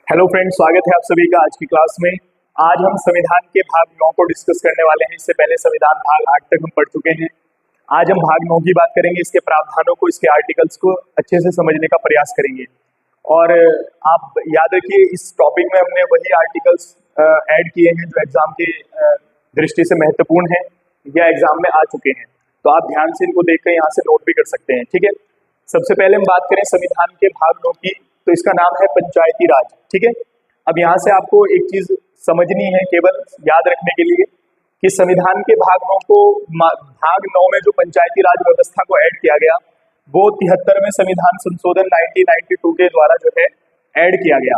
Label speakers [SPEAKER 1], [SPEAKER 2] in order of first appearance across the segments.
[SPEAKER 1] Hello friends, स्वागत है आप सभी का आज की क्लास में। आज हम संविधान के भाग 9 को डिस्कस करने वाले हैं। इससे पहले संविधान भाग 8 तक हम पढ़ चुके हैं। आज हम भाग 9 की बात करेंगे। इसके प्रावधानों को, इसके आर्टिकल्स को अच्छे से समझने का प्रयास करेंगे। और आप याद रखिए, इस टॉपिक में हमने वही आर्टिकल्स ऐड किए हैं जो एग्जाम के दृष्टि से महत्वपूर्ण है या एग्जाम में आ चुके हैं। तो आप ध्यान से इनको देखकर यहाँ से नोट भी कर सकते हैं, ठीक है। सबसे पहले हम बात करें संविधान के भाग 9 की, तो इसका नाम है पंचायती राज, ठीक है। अब यहाँ से आपको एक चीज समझनी है, केवल याद रखने के लिए, कि संविधान के भाग 9 को, भाग 9 में जो पंचायती राज व्यवस्था को ऐड किया गया वो 73वें संविधान संशोधन 1992 के द्वारा जो है ऐड किया गया।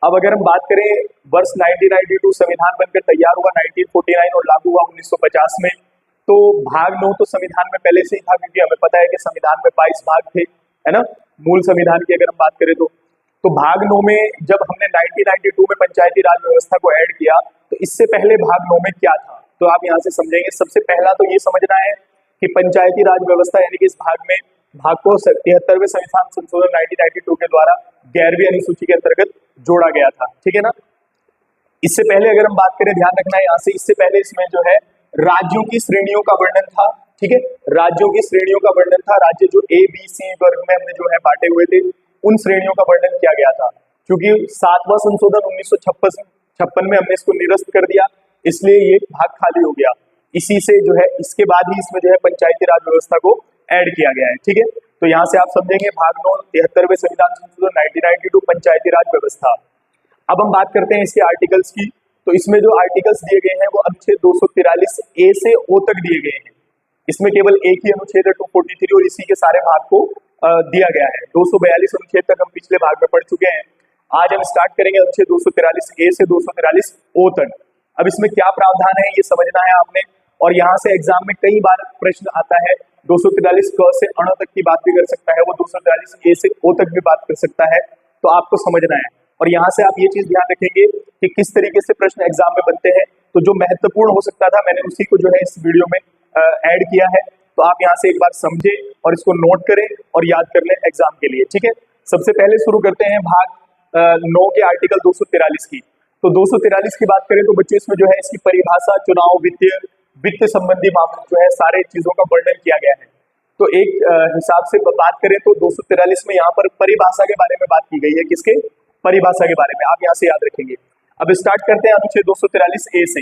[SPEAKER 1] अब अगर हम बात करें, वर्ष 1992 संविधान बनकर तैयार हुआ 1949 और लागू हुआ 1950 में। तो भाग 9 तो संविधान में पहले से ही था, क्योंकि हमें पता है कि संविधान में 22 भाग थे, है ना, मूल संविधान की अगर हम बात करें तो भाग 9 में जब हमने 1992 में पंचायती राज व्यवस्था को ऐड किया, तो इससे पहले भाग 9 में क्या था, तो आप यहाँ से समझेंगे। सबसे पहला तो ये समझना है कि पंचायती राज व्यवस्था यानी कि इस भाग को 73वें संविधान संशोधन 1992 के द्वारा 11वीं अनुसूची के अंतर्गत जोड़ा गया था, ठीक है ना। इससे पहले अगर हम बात करें, ध्यान रखना है यहाँ से, इससे पहले इसमें जो है राज्यों की श्रेणियों का वर्णन था, ठीक है। राज्यों की श्रेणियों का वर्णन था। राज्य जो ए बी सी वर्ग में हमने जो है बांटे हुए थे, उन श्रेणियों का वर्णन किया गया था। क्योंकि 7वां संशोधन 1956 में हमने इसको निरस्त कर दिया, इसलिए ये भाग खाली हो गया। इसी से जो है, इसके बाद ही इसमें जो है पंचायती राज व्यवस्था को ऐड किया गया है, ठीक है। तो यहाँ से आप समझेंगे भाग 9 73वें संविधान संशोधन 1992 पंचायती राज व्यवस्था। अब हम बात करते हैं इसके आर्टिकल्स की। तो इसमें जो आर्टिकल्स दिए गए हैं वो अनुच्छेद 243 ए से ओ तक दिए गए हैं। इसमें केवल एक ही अनुच्छेद है 243, और इसी के सारे भाग को दिया गया है। 242 अनुच्छेद तक हम पिछले भाग में पढ़ चुके हैं। आज हम स्टार्ट करेंगे अनुच्छेद 243 ए से 243 ओ तक। अब इसमें क्या प्रावधान है ये समझना है आपने, और यहाँ से एग्जाम में कई बार प्रश्न आता है। 243 क से अण तक की बात भी कर सकता है, वो 243 ए से ओ तक भी बात कर सकता है, तो आपको समझना है। और यहाँ से आप ये चीज ध्यान रखेंगे कि किस तरीके से प्रश्न एग्जाम में बनते हैं। तो जो महत्वपूर्ण हो सकता था, मैंने उसी को जो है इस वीडियो में ऐड किया है। तो आप यहाँ से एक बार समझे और इसको नोट करें और याद कर लें एग्जाम के लिए, ठीक है। सबसे पहले शुरू करते हैं भाग 9 के आर्टिकल 243 की। तो 243 की बात करें तो बच्चों, इसमें जो है इसकी परिभाषा, चुनाव, वित्त संबंधी मामले जो है, सारे चीजों का वर्णन किया गया है। तो एक हिसाब से बात करें तो 243 में यहाँ पर परिभाषा के बारे में बात की गई है। किसके? परिभाषा के बारे में, आप यहाँ से याद रखेंगे। अब स्टार्ट करते हैं अनुच्छेद 243 ए से।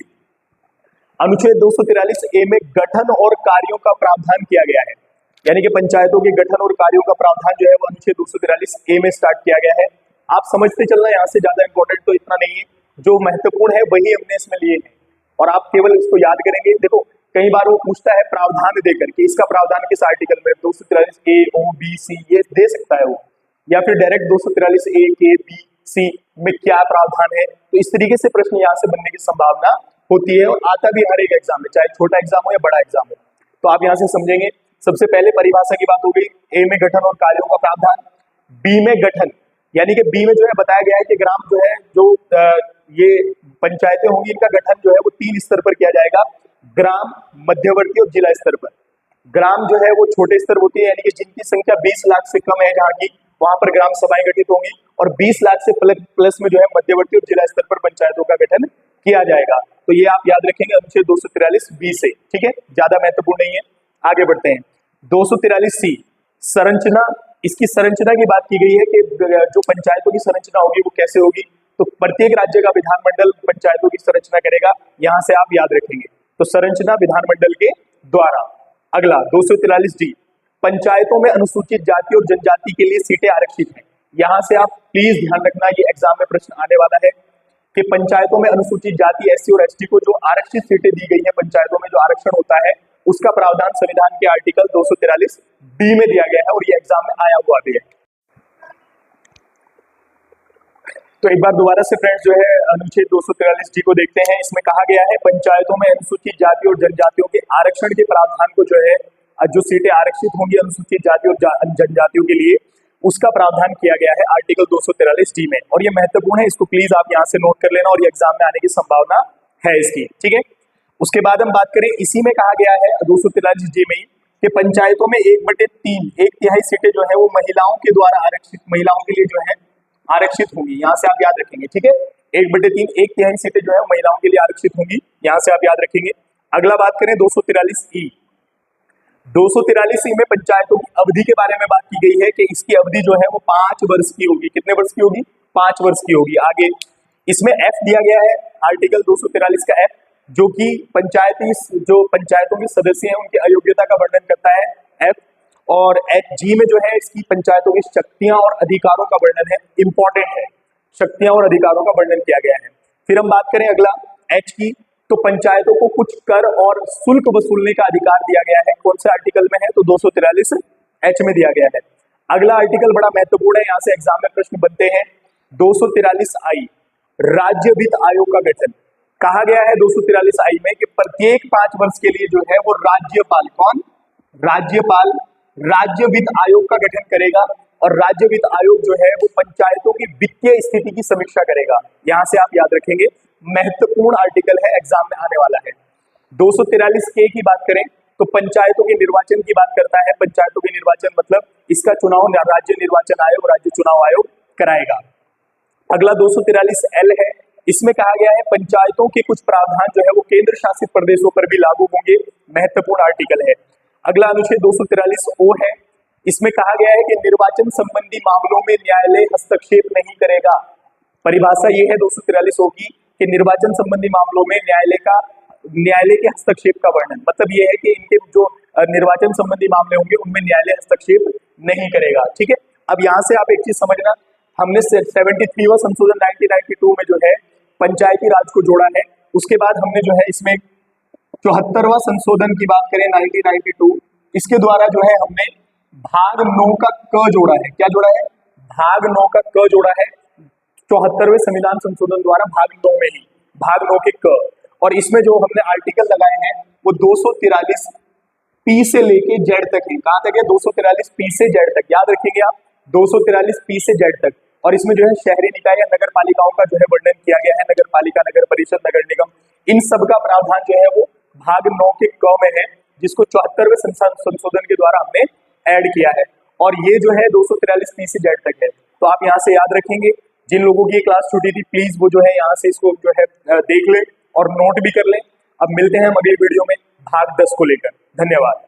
[SPEAKER 1] अनुच्छेद 243 ए में गठन और कार्यों का प्रावधान किया गया है, यानी कि पंचायतों के गठन और कार्यों का प्रावधान जो है वो अनुच्छेद 243 ए में स्टार्ट किया गया है। आप समझते चलना, यहाँ से ज्यादा इंपॉर्टेंट तो इतना नहीं है, जो महत्वपूर्ण है वही हमने इसमें लिए हैं, और आप केवल इसको याद करेंगे। देखो, कई बार वो पूछता है प्रावधान देकर के, इसका प्रावधान किस आर्टिकल में, 243 ए ओ बी सी ये दे सकता है वो, या फिर डायरेक्ट 243 ए के बी सी में क्या प्रावधान है। तो इस तरीके से प्रश्न यहाँ से बनने की संभावना होती है, और आता भी हर एक एग्जाम में, चाहे छोटा एग्जाम हो या बड़ा एग्जाम हो। तो आप यहाँ से समझेंगे। सबसे पहले परिभाषा की बात हो गई। ए में गठन और कार्यों का प्रावधान। बी में गठन, यानी कि बी में जो है बताया गया है कि ग्राम जो है, जो ये पंचायतें होंगी, इनका गठन जो है वो 3 स्तर पर किया जाएगा: ग्राम, मध्यवर्ती और जिला स्तर पर। ग्राम जो है वो छोटे स्तर होती है, यानी कि जिनकी संख्या 20 लाख से कम है जहाँ की, वहां पर ग्राम सभाएं गठित होंगी, और 20 लाख से प्लस में जो है मध्यवर्ती और जिला स्तर पर पंचायतों का गठन किया जाएगा। तो ये आप याद रखेंगे अनुच्छेद 243 बी से, ठीक है, ज्यादा महत्वपूर्ण नहीं है। आगे बढ़ते हैं 243 सी, संरचना। इसकी संरचना की बात की गई है कि जो पंचायतों की संरचना होगी वो कैसे होगी। तो प्रत्येक राज्य का विधानमंडल पंचायतों की संरचना करेगा, यहाँ से आप याद रखेंगे। तो संरचना विधानमंडल के द्वारा। अगला 243 डी, पंचायतों में अनुसूचित जाति और जनजाति के लिए सीटें आरक्षित हैं। यहाँ से आप प्लीज ध्यान रखना, ये एग्जाम में प्रश्न आने वाला है कि पंचायतों में अनुसूचित जाति, एससी और एसटी को जो आरक्षित सीटें दी गई है, पंचायतों में जो आरक्षण होता है, उसका प्रावधान संविधान के आर्टिकल 243 बी में दिया गया है, और ये एग्जाम में आया हुआ भी है। तो एक बार दोबारा से फ्रेंड्स जो है अनुच्छेद 243 डी को देखते हैं। इसमें कहा गया है पंचायतों में अनुसूचित जाति और जनजातियों के आरक्षण के प्रावधान को जो है, जो सीटें आरक्षित होंगी अनुसूचित जाति और जनजातियों के लिए, उसका प्रावधान किया गया है आर्टिकल 243 डी में, और ये महत्वपूर्ण है। इसको प्लीज आप यहाँ से नोट कर लेना, और ये एग्जाम में आने की संभावना है इसकी, ठीक है। उसके बाद हम बात करें, इसी में कहा गया है 243 डी में कि पंचायतों में 1/3 1/3 सीटें जो है वो महिलाओं के द्वारा आरक्षित, महिलाओं के लिए जो है आरक्षित होंगी, यहाँ से आप याद रखेंगे, ठीक है। 1/3 1/3 सीटें जो है महिलाओं के लिए आरक्षित होंगी, यहाँ से आप याद रखेंगे। अगला बात करें 243E। 243E में पंचायतों की अवधि के बारे में बात की गई है कि इसकी अवधि जो है वो 5 वर्ष की होगी। कितने वर्ष की होगी? 5 वर्ष की होगी। आगे इसमें F दिया गया है, आर्टिकल 243 का F, जो कि पंचायतों के सदस्य हैं उनकी अयोग्यता का वर्णन करता है, F। और G में जो है इसकी पंचायतों की शक्तियां और अधिकारों का वर्णन है, इंपॉर्टेंट है, शक्तियां और अधिकारों का वर्णन किया गया है। फिर हम बात करें अगला H की, तो पंचायतों को कुछ कर और शुल्क वसूलने का अधिकार दिया गया है। कौन से आर्टिकल में है? तो 243H में दिया गया है। अगला आर्टिकल बड़ा महत्वपूर्ण है, यहाँ से एग्जाम में प्रश्न बनते हैं। 243I, राज्य वित्त आयोग का गठन। कहा गया है 243I में कि प्रत्येक 5 वर्ष के लिए जो है वो राज्यपाल, कौन? राज्यपाल राज्य वित्त आयोग का गठन करेगा, और राज्य वित्त आयोग जो है वो पंचायतों की वित्तीय स्थिति की समीक्षा करेगा। यहां से आप याद रखेंगे, महत्वपूर्ण आर्टिकल है, एग्जाम में आने वाला है। 243K की बात करें तो पंचायतों के निर्वाचन की बात करता है। पंचायतों के निर्वाचन मतलब इसका चुनाव राज्य निर्वाचन आयोग, राज्य चुनाव आयोग कराएगा। अगला 243L है, इसमें कहा गया है पंचायतों के कुछ प्रावधान जो है वो केंद्र शासित प्रदेशों पर भी लागू होंगे, महत्वपूर्ण आर्टिकल है। अगला अनुच्छेद 243O है, इसमें कहा गया है कि निर्वाचन संबंधी मामलों में न्यायालय हस्तक्षेप नहीं करेगा। परिभाषा ये है 243O की कि निर्वाचन संबंधी मामलों में न्यायालय के हस्तक्षेप का वर्णन, मतलब ये है कि इनके जो निर्वाचन संबंधी मामले होंगे उनमें न्यायालय हस्तक्षेप नहीं करेगा, ठीक है। अब यहाँ से आप एक चीज समझना, हमने 73वां संशोधन 1992 में जो है पंचायती राज को जोड़ा है। उसके बाद हमने जो है इसमें 74वां संशोधन की बात करें 1992, इसके द्वारा जो है हमने भाग 9 का क जोड़ा है। क्या जोड़ा है? भाग 9 का क जोड़ा है 74वें संविधान संशोधन द्वारा, भाग 9 में ही, भाग 9 के क। और इसमें जो हमने आर्टिकल लगाए हैं वो 243P से लेके Z तक है। कहां तक है? 243P से Z तक, याद रखेंगे आप, 243P से Z तक। और इसमें जो है शहरी निकाय या नगर पालिकाओं का जो है वर्णन किया गया है, नगर पालिका, नगर परिषद, नगर निगम, इन सब का प्रावधान जो है वो भाग 9 के क में है, जिसको 74वें संशोधन के द्वारा हमने ऐड किया है। और ये जो है 243P से Z तक है। तो आप यहाँ से याद रखेंगे, जिन लोगों की क्लास छूटी थी प्लीज वो जो है यहाँ से इसको जो है देख ले और नोट भी कर ले। अब मिलते हैं हम अगली वीडियो में भाग 10 को लेकर। धन्यवाद।